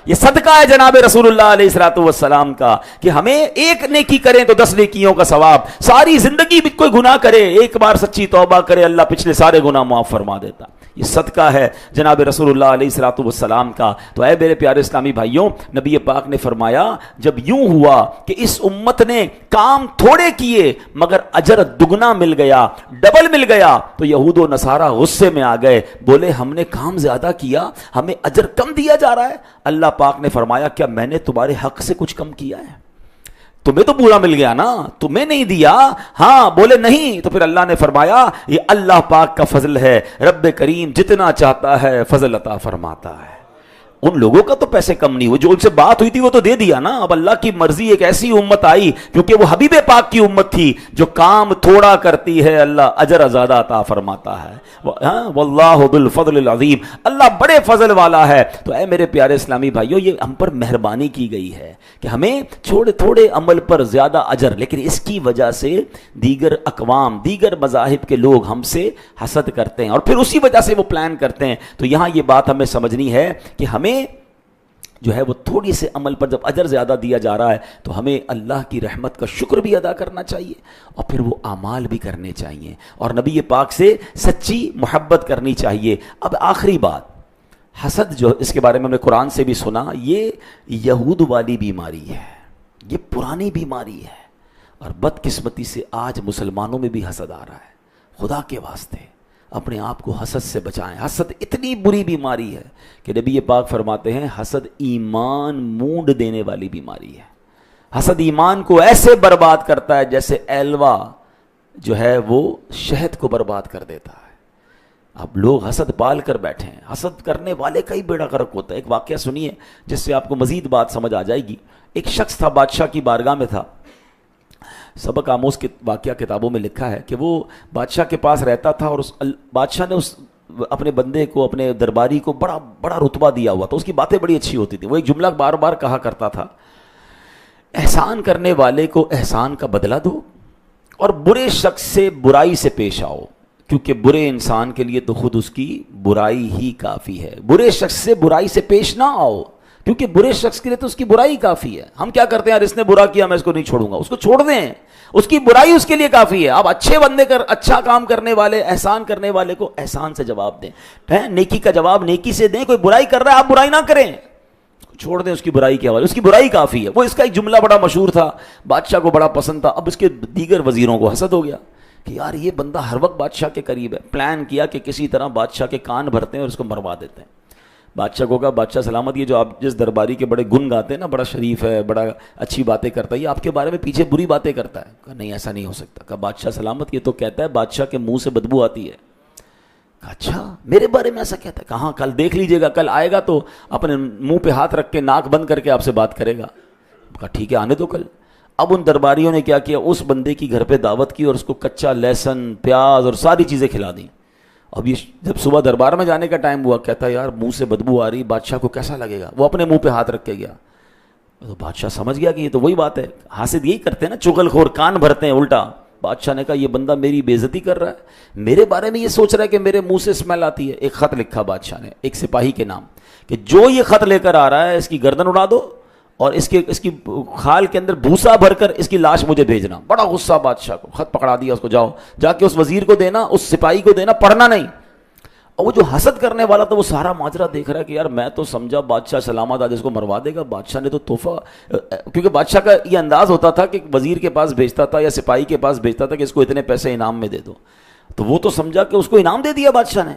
Speaker 1: یہ صدقہ ہے جناب رسول اللہ علیہ الصلوۃ والسلام کا کہ ہمیں ایک نیکی کریں تو 10 نیکیوں کا ثواب. ساری زندگی بھی کوئی گناہ کرے، ایک بار سچی توبہ کرے، اللہ پچھلے سارے گناہ معاف فرما دیتا. یہ صدقہ ہے جناب رسول اللہ علیہ الصلوۃ والسلام کا. تو اے میرے پیارے اسلامی بھائیوں، نبی پاک نے فرمایا جب یوں ہوا کہ اس امت نے کام تھوڑے کیے مگر اجر دگنا مل گیا، ڈبل مل گیا، تو یہود و نصارہ غصے میں آ گئے، بولے ہم نے کام زیادہ کیا، ہمیں اجر کم دیا جا رہا ہے. اللہ پاک نے فرمایا کیا میں نے تمہارے حق سے کچھ کم کیا ہے؟ تمہیں تو پورا مل گیا نا، تمہیں نہیں دیا؟ ہاں. بولے نہیں. تو پھر اللہ نے فرمایا یہ اللہ پاک کا فضل ہے، رب کریم جتنا چاہتا ہے فضل عطا فرماتا ہے. ان لوگوں کا تو پیسے کم نہیں ہوئے، جو ان سے بات ہوئی تھی وہ تو دے دیا نا. اب اللہ کی مرضی ایک ایسی امت آئی کیونکہ وہ حبیب پاک کی امت تھی جو کام تھوڑا کرتی ہے، اللہ اجر زیادہ عطا فرماتا ہے. واللہ ذو الفضل العظیم، اللہ بڑے فضل والا ہے. تو اے میرے پیارے اسلامی بھائیوں، یہ ہم پر مہربانی کی گئی ہے کہ ہمیں تھوڑے عمل پر زیادہ اجر، لیکن اس کی وجہ سے دیگر اقوام، دیگر مذاہب کے لوگ ہم سے حسد کرتے ہیں اور پھر اسی وجہ سے وہ پلان کرتے ہیں. تو یہاں یہ بات ہمیں سمجھنی ہے کہ ہمیں جو ہے وہ تھوڑی سے عمل پر جب اجر زیادہ دیا جا رہا ہے تو ہمیں اللہ کی رحمت کا شکر بھی ادا کرنا چاہیے اور پھر وہ اعمال بھی کرنے چاہیے اور نبی پاک سے سچی محبت کرنی چاہیے. اب آخری بات، حسد جو اس کے بارے میں ہم نے قرآن سے بھی سنا، یہ یہود والی بیماری ہے، یہ پرانی بیماری ہے اور بدقسمتی سے آج مسلمانوں میں بھی حسد آ رہا ہے. خدا کے واسطے اپنے آپ کو حسد سے بچائیں. حسد اتنی بری بیماری ہے کہ نبی پاک فرماتے ہیں حسد ایمان مونڈ دینے والی بیماری ہے. حسد ایمان کو ایسے برباد کرتا ہے جیسے ایلوا جو ہے وہ شہد کو برباد کر دیتا ہے. اب لوگ حسد پال کر بیٹھے ہیں، حسد کرنے والے کا ہی بیڑا غرق ہوتا ہے. ایک واقعہ سنیے جس سے آپ کو مزید بات سمجھ آ جائے گی. ایک شخص تھا، بادشاہ کی بارگاہ میں تھا. سبق آموز کے واقعہ کتابوں میں لکھا ہے کہ وہ بادشاہ کے پاس رہتا تھا اور بادشاہ نے اس اپنے بندے کو، اپنے درباری کو بڑا رتبہ دیا ہوا تھا. اس کی باتیں بڑی اچھی ہوتی تھی. وہ ایک جملہ بار بار کہا کرتا تھا، احسان کرنے والے کو احسان کا بدلہ دو اور برے شخص سے برائی سے پیش آؤ، کیونکہ برے انسان کے لیے تو خود اس کی برائی ہی کافی ہے. برے شخص سے برائی سے پیش نہ آؤ، کیونکہ برے شخص کے لیے تو اس کی برائی کافی ہے. ہم کیا کرتے ہیں, یار اس نے برا کیا میں اس کو نہیں چھوڑوں گا, اس کو چھوڑ دیں, اس کی برائی اس کے لیے کافی ہے. آپ اچھے بندے اچھا کام کرنے والے, احسان کرنے والے کو احسان سے جواب دیں, نیکی کا جواب نیکی سے دیں. کوئی برائی کر رہا ہے آپ برائی نہ کریں, چھوڑ دیں اس کی برائی کے حوالے, اس کی برائی کافی ہے. وہ اس کا ایک جملہ بڑا مشہور تھا, بادشاہ کو بڑا پسند تھا. اب اس کے دیگر وزیروں کو حسد ہو گیا کہ یار یہ بندہ ہر وقت بادشاہ کے قریب ہے. پلان کیا کہ کسی طرح بادشاہ کے کان بھرتے ہیں اور اس کو مروا دیتے ہیں. بادشاہ کو کہا, بادشاہ سلامت, یہ جو آپ جس درباری کے بڑے گن گاتے ہیں نا, بڑا شریف ہے, بڑا اچھی باتیں کرتا ہے, یہ آپ کے بارے میں پیچھے بری باتیں کرتا ہے. کہا نہیں ایسا نہیں ہو سکتا. کہا بادشاہ سلامت, یہ تو کہتا ہے بادشاہ کے منہ سے بدبو آتی ہے. کہا اچھا میرے بارے میں ایسا کہتا ہے. کہاں, کل دیکھ لیجئے گا, کل آئے گا تو اپنے منہ پہ ہاتھ رکھ کے ناک بند کر کے آپ سے بات کرے گا. کہا ٹھیک ہے آنے دو کل. اب ان درباریوں نے کیا کیا, اس بندے کی گھر پہ دعوت کی اور اس کو کچا لہسن, پیاز اور ساری چیزیں کھلا دیں. اب یہ جب صبح دربار میں جانے کا ٹائم ہوا, کہتا ہے یار منہ سے بدبو آ رہی, بادشاہ کو کیسا لگے گا. وہ اپنے منہ پہ ہاتھ رکھ کے گیا. تو بادشاہ سمجھ گیا کہ یہ تو وہی بات ہے, حاسد یہی کرتے ہیں نا, چغل خور, کان بھرتے ہیں الٹا. بادشاہ نے کہا یہ بندہ میری بے عزتی کر رہا ہے, میرے بارے میں یہ سوچ رہا ہے کہ میرے منہ سے اسمیل آتی ہے. ایک خط لکھا بادشاہ نے ایک سپاہی کے نام کہ جو یہ خط لے کر آ رہا ہے اس کی گردن اڑا دو اور اس کی خال کے اندر بھوسا بھر کر اس کی لاش مجھے بھیجنا. بڑا غصہ بادشاہ کو, خط پکڑا دیا اس کو, جاؤ جا کے اس وزیر کو دینا, اس سپاہی کو دینا, پڑھنا نہیں. اور وہ جو حسد کرنے والا تھا وہ سارا ماجرا دیکھ رہا ہے کہ یار میں تو سمجھا بادشاہ سلامت آج اس کو مروا دے گا. بادشاہ نے تو تحفہ, کیونکہ بادشاہ کا یہ انداز ہوتا تھا کہ وزیر کے پاس بھیجتا تھا یا سپاہی کے پاس بھیجتا تھا کہ اس کو اتنے پیسے انعام میں دے دو. تو وہ تو سمجھا کہ اس کو انعام دے دیا بادشاہ نے.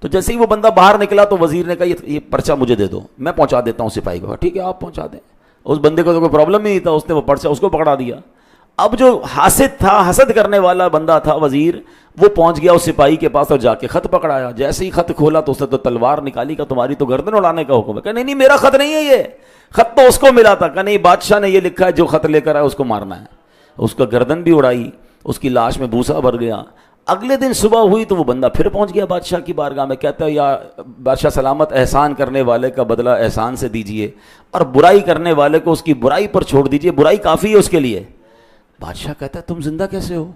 Speaker 1: تو جیسے ہی وہ بندہ باہر نکلا تو وزیر نے کہا یہ پرچہ مجھے دے دو, میں پہنچا دیتا ہوں سپاہی کو. ٹھیک ہے آپ پہنچا دیں. اس بندے کو تو کوئی پرابلم نہیں تھا, اس نے وہ پرچہ اس کو پکڑا دیا. اب جو حاسد تھا, حسد کرنے والا بندہ تھا وزیر, وہ پہنچ گیا اس سپاہی کے پاس اور جا کے خط پکڑایا. جیسے ہی خط کھولا تو اس نے تو تلوار نکالی, کہ تمہاری تو گردن اڑانے کا حکم ہے. کہ نہیں نہیں میرا خط نہیں ہے, یہ خط تو اس کو ملا تھا. کہ نہیں بادشاہ نے یہ لکھا ہے جو خط لے کر آیا اس کو مارنا ہے. اس کا گردن بھی اڑائی, اس کی لاش میں بھوسا بھر گیا. اگلے دن صبح ہوئی تو وہ بندہ پھر پہنچ گیا بادشاہ کی بارگاہ میں. کہتا ہے یا بادشاہ سلامت, احسان کرنے والے کا بدلہ احسان سے دیجئے اور برائی کرنے والے کو اس کی برائی پر چھوڑ دیجئے, برائی کافی ہے اس کے لیے. بادشاہ کہتا ہے تم زندہ کیسے ہو؟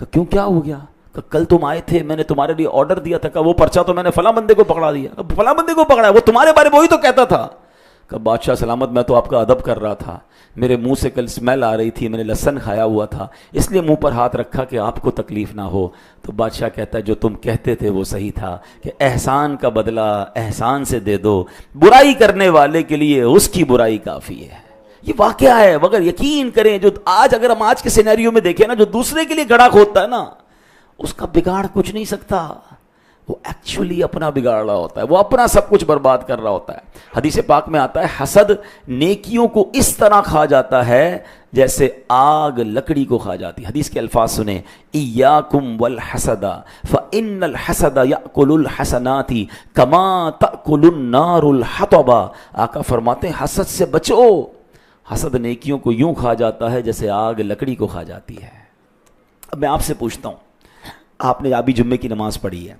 Speaker 1: کہ کیوں, کیا ہو گیا؟ کہ کل تم آئے تھے, میں نے تمہارے لیے آرڈر دیا تھا. کہ وہ پرچہ تو میں نے فلاں بندے کو پکڑا دیا. کہ فلاں بندے کو پکڑا, وہ تمہارے بارے میں وہی تو کہتا تھا. کہ بادشاہ سلامت میں تو آپ کا ادب کر رہا تھا, میرے منہ سے کل اسمیل آ رہی تھی, میں نے لہسن کھایا ہوا تھا, اس لیے منہ پر ہاتھ رکھا کہ آپ کو تکلیف نہ ہو. تو بادشاہ کہتا ہے جو تم کہتے تھے وہ صحیح تھا کہ احسان کا بدلہ احسان سے دے دو, برائی کرنے والے کے لیے اس کی برائی کافی ہے. یہ واقعہ ہے, مگر یقین کریں جو آج اگر ہم آج کے سینیریو میں دیکھیں نا, جو دوسرے کے لیے گڑھا کھودتا ہے نا اس کا بگاڑ کچھ نہیں سکتا. وہ ایکچولی اپنا بگاڑ رہا ہوتا ہے, وہ اپنا سب کچھ برباد کر رہا ہوتا ہے. حدیث پاک میں آتا ہے حسد نیکیوں کو اس طرح کھا جاتا ہے جیسے آگ لکڑی کو کھا جاتی. حدیث کے الفاظ سنیں, ایاکم والحسد فإن الحسد یأکل الحسنات کما تأکل النار الحطب. آقا فرماتے ہیں حسد سے بچو, حسد نیکیوں کو یوں کھا جاتا ہے جیسے آگ لکڑی کو کھا جاتی ہے. اب میں آپ سے پوچھتا ہوں, آپ نے ابھی جمعے کی نماز پڑھی ہے,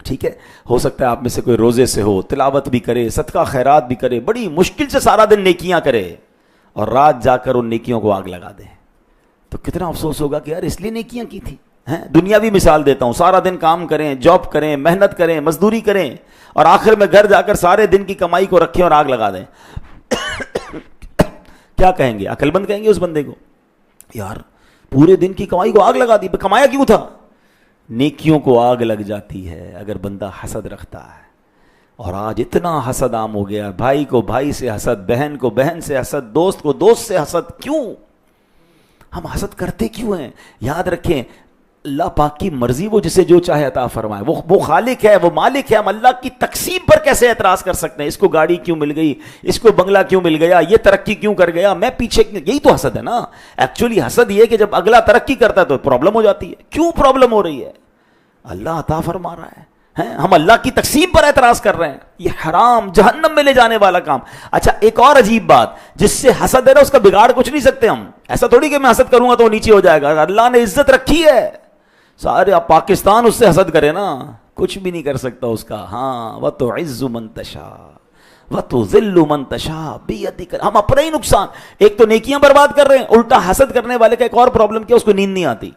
Speaker 1: ٹھیک ہے, ہو سکتا ہے آپ میں سے کوئی روزے سے ہو, تلاوت بھی کرے, صدقہ خیرات بھی کرے, بڑی مشکل سے سارا دن نیکیاں کرے اور رات جا کر ان نیکیوں کو آگ لگا دے. تو کتنا افسوس ہوگا کہ یار اس لیے نیکیاں کی تھی. دنیاوی مثال دیتا ہوں, سارا دن کام کریں, جاب کریں, محنت کریں, مزدوری کریں اور آخر میں گھر جا کر سارے دن کی کمائی کو رکھیں اور آگ لگا دیں. کیا کہیں گے؟ عقل مند کہیں گے اس بندے کو, یار پورے دن کی کمائی کو آگ لگا دی, کمایا کیوں تھا؟ نیکیوں کو آگ لگ جاتی ہے اگر بندہ حسد رکھتا ہے. اور آج اتنا حسد عام ہو گیا, بھائی کو بھائی سے حسد, بہن کو بہن سے حسد, دوست کو دوست سے حسد. کیوں ہم حسد کرتے کیوں ہیں؟ یاد رکھیں اللہ پاک کی مرضی, وہ جسے جو چاہے عطا فرمائے, وہ خالق ہے, وہ مالک ہے. ہم اللہ کی تقسیم پر کیسے اعتراض کر سکتے ہیں؟ اس کو گاڑی کیوں مل گئی, اس کو بنگلہ کیوں مل گیا, یہ ترقی کیوں کر گیا, میں پیچھے, یہی تو حسد ہے نا. ایکچولی حسد یہ کہ جب اگلا ترقی کرتا ہے تو پرابلم ہو جاتی ہے. کیوں پرابلم ہو رہی ہے؟ اللہ عطا فرما رہا ہے, ہم اللہ کی تقسیم پر اعتراض کر رہے ہیں. یہ حرام, جہنم میں لے جانے والا کام. اچھا ایک اور عجیب بات, جس سے حسد ہے نا اس کا بگاڑ کچھ نہیں سکتے ہم. ایسا تھوڑی کہ میں حسد کروں گا تو وہ نیچے ہو جائے گا. اللہ نے عزت رکھی ہے, سارے پاکستان اس سے حسد کرے نا کچھ بھی نہیں کر سکتا اس کا. ہاں وَتُعِزُّ مَن تَشَاءُ وَتُذِلُّ مَن تَشَاءُ بِيَدِكَ. ہم اپنا ہی نقصان, ایک تو نیکیاں برباد کر رہے ہیں, الٹا حسد کرنے والے کا ایک اور پرابلم کیا, اس کو نیند نہیں آتی,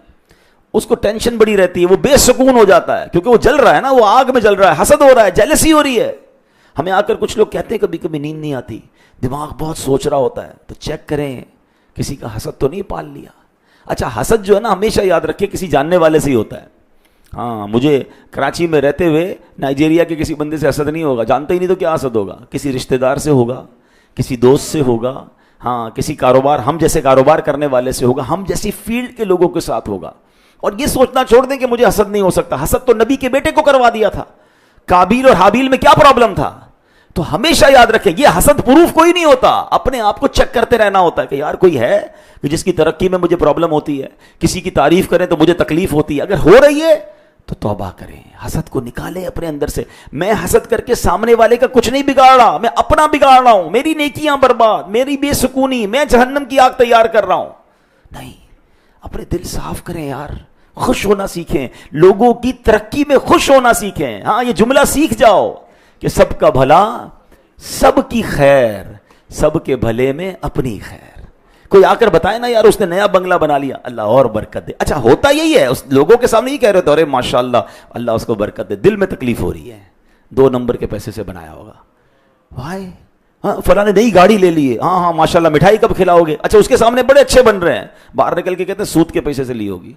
Speaker 1: اس کو ٹینشن بڑی رہتی ہے, وہ بے سکون ہو جاتا ہے کیونکہ وہ جل رہا ہے نا, وہ آگ میں جل رہا ہے, حسد ہو رہا ہے, جیلسی ہو رہی ہے. ہمیں آ کر کچھ لوگ کہتے ہیں کبھی کبھی نیند نہیں آتی، دماغ بہت سوچ رہا ہوتا ہے، تو چیک کریں کسی کا حسد تو نہیں پال لیا۔ اچھا حسد جو ہے نا ہمیشہ یاد رکھے کسی جاننے والے سے ہی ہوتا ہے۔ ہاں مجھے کراچی میں رہتے ہوئے نائجیریا کے کسی بندے سے حسد نہیں ہوگا، جانتے ہی نہیں تو کیا حسد ہوگا، کسی رشتہ دار سے ہوگا، کسی دوست سے ہوگا، ہاں کسی کاروبار ہم جیسے کاروبار کرنے والے سے ہوگا، ہم جیسی فیلڈ کے لوگوں کے ساتھ ہوگا۔ اور یہ سوچنا چھوڑ دیں کہ مجھے حسد نہیں ہو سکتا، حسد تو نبی کے بیٹے کو کروا دیا تھا، قابیل اور حابیل میں کیا پرابلم تھا؟ تو ہمیشہ یاد رکھیں یہ حسد پروف کوئی نہیں ہوتا، اپنے آپ کو چیک کرتے رہنا ہوتا ہے کہ یار کوئی ہے کہ جس کی ترقی میں مجھے پرابلم ہوتی ہے، کسی کی تعریف کریں تو مجھے تکلیف ہوتی ہے، اگر ہو رہی ہے تو توبہ کریں، حسد کو نکالیں اپنے اندر سے۔ میں حسد کر کے سامنے والے کا کچھ نہیں بگاڑ رہا، میں اپنا بگاڑ رہا ہوں، میری نیکیاں برباد، میری بے سکونی، میں جہنم کی آگ تیار کر رہا ہوں۔ نہیں، اپنے دل صاف کریں یار، خوش ہونا سیکھیں، لوگوں کی ترقی میں خوش ہونا سیکھیں۔ ہاں یہ جملہ سیکھ جاؤ کہ سب کا بھلا سب کی خیر، سب کے بھلے میں اپنی خیر۔ کوئی آ کر بتائے نا یار اس نے نیا بنگلہ بنا لیا، اللہ اور برکت دے، اچھا ہوتا یہی ہے، اس لوگوں کے سامنے ہی کہہ رہے تھے ارے ماشاءاللہ اللہ اس کو برکت دے، دل میں تکلیف ہو رہی ہے، 2 نمبر کے پیسے سے بنایا ہوگا بھائی، ہاں فلاں نے نئی گاڑی لے لی ہے، ہاں ہاں ماشاءاللہ مٹھائی کب کھلاؤ گے، اچھا اس کے سامنے بڑے اچھے بن رہے ہیں، باہر نکل کے کہتے ہیں سود کے پیسے سے لی ہوگی۔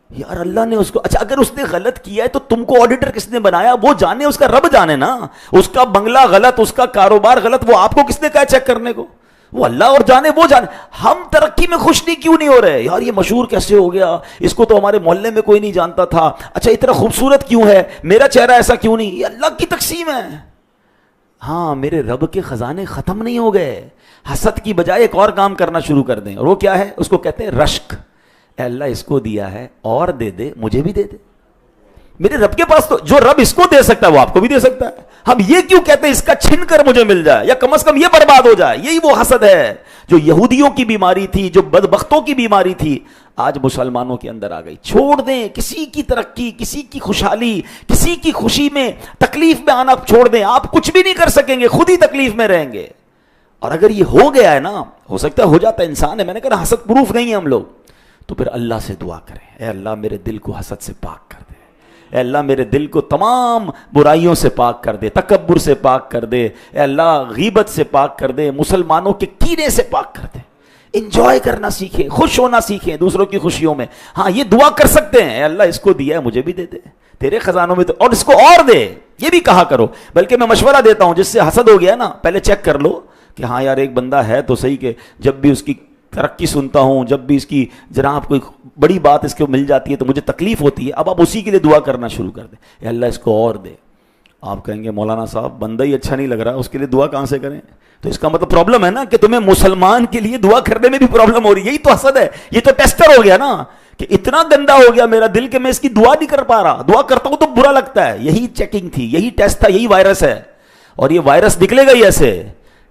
Speaker 1: یار اللہ نے اس کو، اچھا اگر اس نے غلط کیا ہے تو تم کو آڈیٹر کس نے بنایا؟ وہ جانے، اس کا رب جانے نا، اس کا بنگلہ غلط، اس کا کاروبار غلط، وہ آپ کو کس نے کہا چیک کرنے کو؟ وہ اللہ اور جانے، وہ جانے۔ ہم ترقی میں خوش نہیں کیوں نہیں ہو رہے؟ یار یہ مشہور کیسے ہو گیا، اس کو تو ہمارے محلے میں کوئی نہیں جانتا تھا، اچھا اتنا خوبصورت کیوں ہے، میرا چہرہ ایسا کیوں نہیں؟ یہ اللہ کی تقسیم ہے۔ ہاں میرے رب کے خزانے ختم نہیں ہو گئے، حسد کی بجائے ایک اور کام کرنا شروع کر دیں، اور وہ کیا ہے؟ اس کو کہتے ہیں رشک۔ اے اللہ اس کو دیا ہے اور دے دے، مجھے بھی دے دے۔ میرے رب کے پاس تو جو رب اس کو دے سکتا ہے وہ آپ کو بھی دے سکتا ہے، ہم یہ کیوں کہتے ہیں اس کا چھن کر مجھے مل جائے، یا کم از کم یہ برباد ہو جائے؟ یہی وہ حسد ہے جو یہودیوں کی بیماری تھی، جو بدبختوں کی بیماری تھی، آج مسلمانوں کے اندر آ گئی۔ چھوڑ دیں کسی کی ترقی، کسی کی خوشحالی، کسی کی خوشی میں تکلیف میں آنا چھوڑ دیں، آپ کچھ بھی نہیں کر سکیں گے، خود ہی تکلیف میں رہیں گے۔ اور اگر یہ ہو گیا ہے نا، ہو سکتا ہے ہو جاتا ہے، انسان ہے، میں نے کہا حسد پروف نہیں ہے ہم لوگ، تو پھر اللہ سے دعا کریں، اے اللہ میرے دل کو حسد سے پاک کر دے، اے اللہ میرے دل کو تمام برائیوں سے پاک کر دے، تکبر سے پاک کر دے، اے اللہ غیبت سے پاک کر دے، مسلمانوں کے کینے سے پاک کر دے۔ انجوائے کرنا سیکھیں، خوش ہونا سیکھیں دوسروں کی خوشیوں میں۔ ہاں یہ دعا کر سکتے ہیں، اے اللہ اس کو دیا ہے مجھے بھی دے دے، تیرے خزانوں میں تو، اور اس کو اور دے، یہ بھی کہا کرو۔ بلکہ میں مشورہ دیتا ہوں جس سے حسد ہو گیا نا، پہلے چیک کر لو کہ ہاں یار ایک بندہ ہے تو صحیح، کہ جب بھی اس کی ترقی سنتا ہوں، جب بھی اس کی جناب کوئی بڑی بات اس کو مل جاتی ہے تو مجھے تکلیف ہوتی ہے، اب آپ اسی کے لیے دعا کرنا شروع کر دیں، اے اللہ اس کو اور دے۔ آپ کہیں گے مولانا صاحب بندہ ہی اچھا نہیں لگ رہا، اس کے لیے دعا کہاں سے کریں؟ تو اس کا مطلب پرابلم ہے نا کہ تمہیں مسلمان کے لیے دعا کرنے میں بھی پرابلم ہو رہی ہے، یہی تو حسد ہے، یہ تو ٹیسٹر ہو گیا نا، کہ اتنا گندا ہو گیا میرا دل کہ میں اس کی دعا نہیں کر پا رہا، دعا کرتا ہوں تو برا لگتا ہے۔ یہی چیکنگ تھی، یہی ٹیسٹ تھا، یہی وائرس ہے، اور یہ وائرس نکلے گا ہی ایسے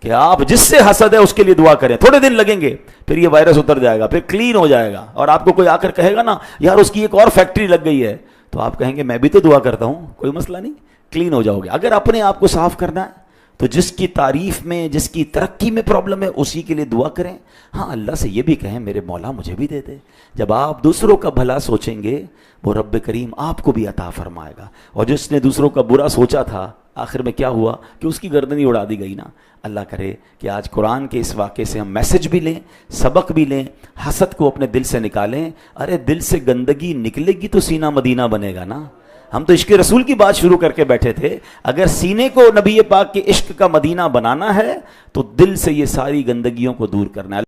Speaker 1: کہ آپ جس سے حسد ہے اس کے لیے دعا کریں، تھوڑے دن لگیں گے، پھر یہ وائرس اتر جائے گا، پھر کلین ہو جائے گا، اور آپ کو کوئی آ کر کہے گا نا یار اس کی ایک اور فیکٹری لگ گئی ہے، تو آپ کہیں گے میں بھی تو دعا کرتا ہوں، کوئی مسئلہ نہیں، کلین ہو جاؤ گے۔ اگر اپنے آپ کو صاف کرنا ہے تو جس کی تعریف میں، جس کی ترقی میں پرابلم ہے اسی کے لیے دعا کریں۔ ہاں اللہ سے یہ بھی کہیں میرے مولا مجھے بھی دے دے۔ جب آپ دوسروں کا بھلا سوچیں گے وہ رب کریم آپ کو بھی عطا فرمائے گا، اور جس نے دوسروں کا برا سوچا تھا آخر میں کیا ہوا کہ اس کی گردن ہی اڑا دی گئی نا۔ اللہ کرے کہ آج قرآن کے اس واقعے سے ہم میسج بھی لیں، سبق بھی لیں، حسد کو اپنے دل سے نکالیں۔ ارے دل سے گندگی نکلے گی تو سینہ مدینہ بنے گا نا۔ ہم تو عشق رسول کی بات شروع کر کے بیٹھے تھے، اگر سینے کو نبی پاک کے عشق کا مدینہ بنانا ہے تو دل سے یہ ساری گندگیوں کو دور کرنا ہے۔